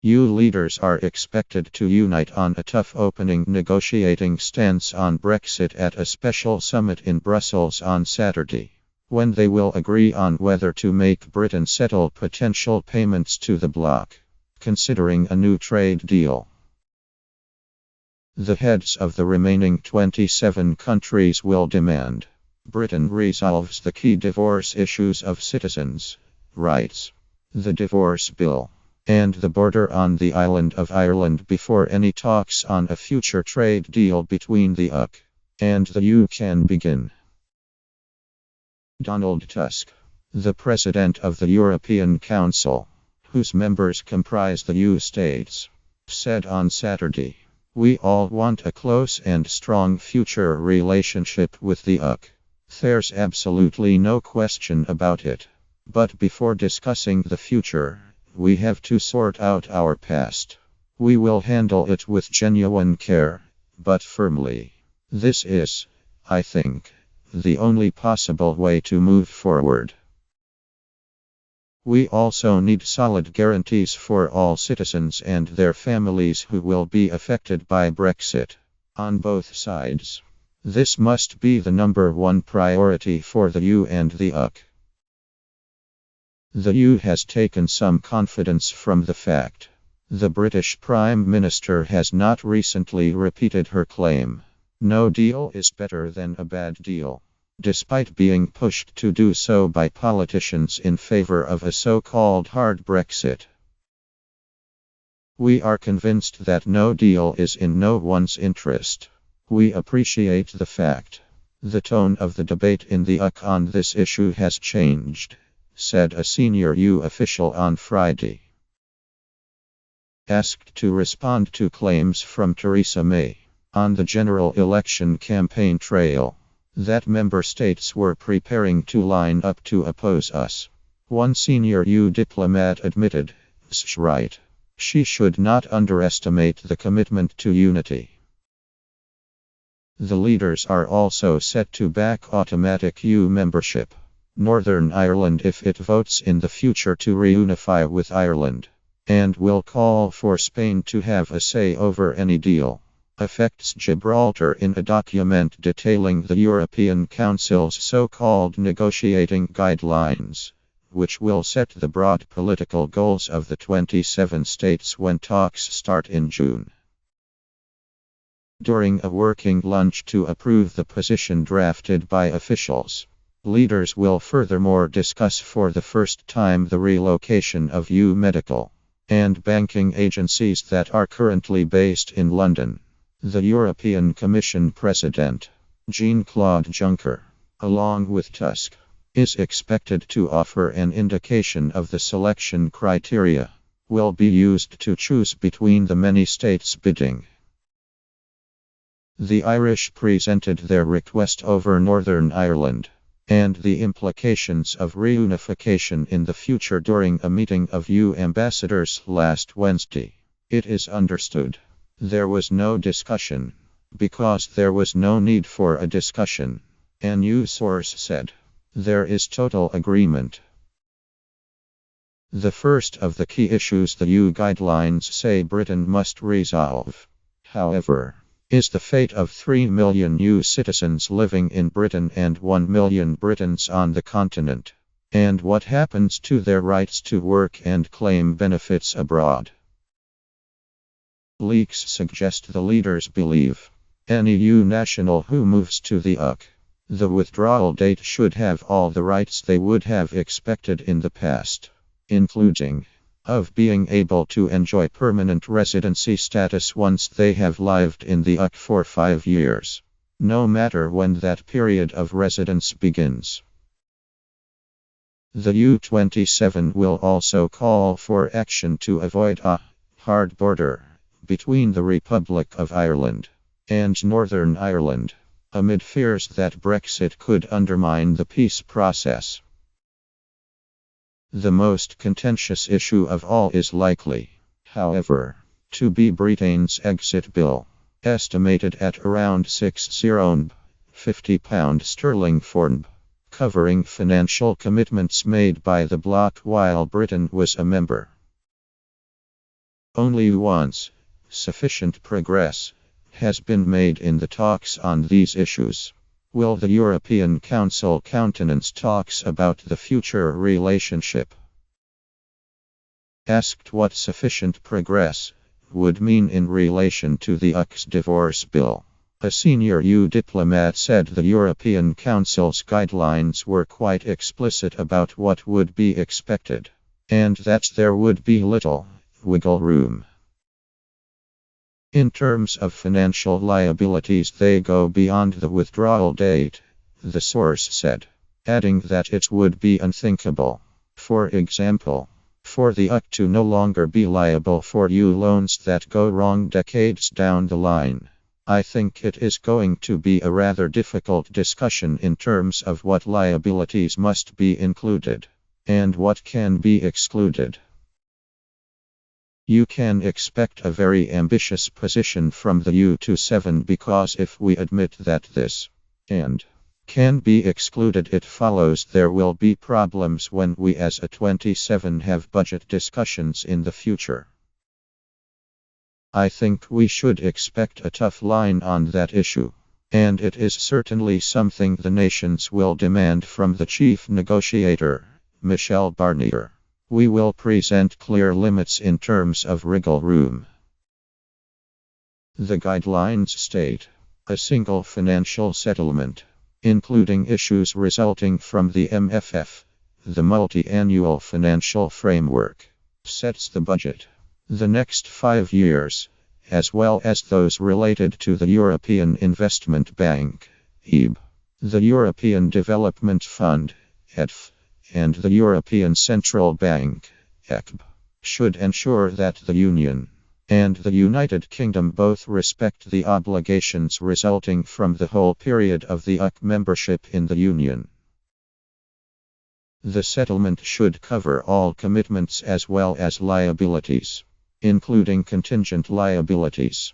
EU leaders are expected to unite on a tough opening negotiating stance on Brexit at a special summit in Brussels on Saturday, when they will agree on whether to make Britain settle potential payments to the bloc, considering a new trade deal. The heads of the remaining 27 countries will demand Britain resolves the key divorce issues of citizens' rights, the divorce bill, and the border on the island of Ireland before any talks on a future trade deal between the UK and the EU can begin. Donald Tusk, the President of the European Council, whose members comprise the EU states, said on Saturday, "We all want a close and strong future relationship with the UK. There's absolutely no question about it. But before discussing the future, we have to sort out our past. We will handle it with genuine care, but firmly. This is, I think, the only possible way to move forward. We also need solid guarantees for all citizens and their families who will be affected by Brexit, on both sides. This must be the number one priority for the EU and the UK." The EU has taken some confidence from the fact the British Prime Minister has not recently repeated her claim, "No deal is better than a bad deal," despite being pushed to do so by politicians in favor of a so-called hard Brexit. "We are convinced that no deal is in no one's interest. We appreciate the fact the tone of the debate in the UK on this issue has changed," said a senior EU official on Friday. Asked to respond to claims from Theresa May on the general election campaign trail that member states were preparing to line up to oppose us, one senior EU diplomat admitted, "She's right. She should not underestimate the commitment to unity." The leaders are also set to back automatic EU membership Northern Ireland if it votes in the future to reunify with Ireland, and will call for Spain to have a say over any deal affects Gibraltar in a document detailing the European Council's so-called negotiating guidelines, which will set the broad political goals of the 27 states when talks start in June. During a working lunch to approve the position drafted by officials, leaders will furthermore discuss for the first time the relocation of EU medical and banking agencies that are currently based in London. The European Commission President, Jean-Claude Juncker, along with Tusk, is expected to offer an indication of the selection criteria will be used to choose between the many states bidding. The Irish presented their request over Northern Ireland and the implications of reunification in the future during a meeting of EU ambassadors last Wednesday. It is understood there was no discussion because there was no need for a discussion, a news source said. There is total agreement. The first of the key issues the EU guidelines say Britain must resolve, however, is the fate of 3 million EU citizens living in Britain and 1 million Britons on the continent, and what happens to their rights to work and claim benefits abroad. Leaks suggest the leaders believe any EU national who moves to the UK, the withdrawal date should have all the rights they would have expected in the past, including of being able to enjoy permanent residency status once they have lived in the UK for 5 years, no matter when that period of residence begins. The EU27 will also call for action to avoid a hard border between the Republic of Ireland and Northern Ireland, amid fears that Brexit could undermine the peace process. The most contentious issue of all is likely, however, to be Britain's exit bill, estimated at around £50 for covering financial commitments made by the bloc while Britain was a member. Only once sufficient progress has been made in the talks on these issues. Will the European Council countenance talks about the future relationship? Asked what sufficient progress would mean in relation to the UK's divorce bill, a senior EU diplomat said the European Council's guidelines were quite explicit about what would be expected, and that there would be little wiggle room. In terms of financial liabilities, they go beyond the withdrawal date, the source said, adding that it would be unthinkable, for example, for the UK to no longer be liable for EU loans that go wrong decades down the line. I think it is going to be a rather difficult discussion in terms of what liabilities must be included and what can be excluded. You can expect a very ambitious position from the EU27 because if we admit that this and can be excluded, it follows there will be problems when we as a 27 have budget discussions in the future. I think we should expect a tough line on that issue, and it is certainly something the nations will demand from the chief negotiator, Michel Barnier. We will present clear limits in terms of wriggle room. The guidelines state a single financial settlement, including issues resulting from the MFF, the multi-annual financial framework, sets the budget. The next 5 years, as well as those related to the European Investment Bank, EIB, the European Development Fund, EDF, and the European Central Bank, ECB, should ensure that the Union and the United Kingdom both respect the obligations resulting from the whole period of the UK membership in the Union. The settlement should cover all commitments as well as liabilities, including contingent liabilities.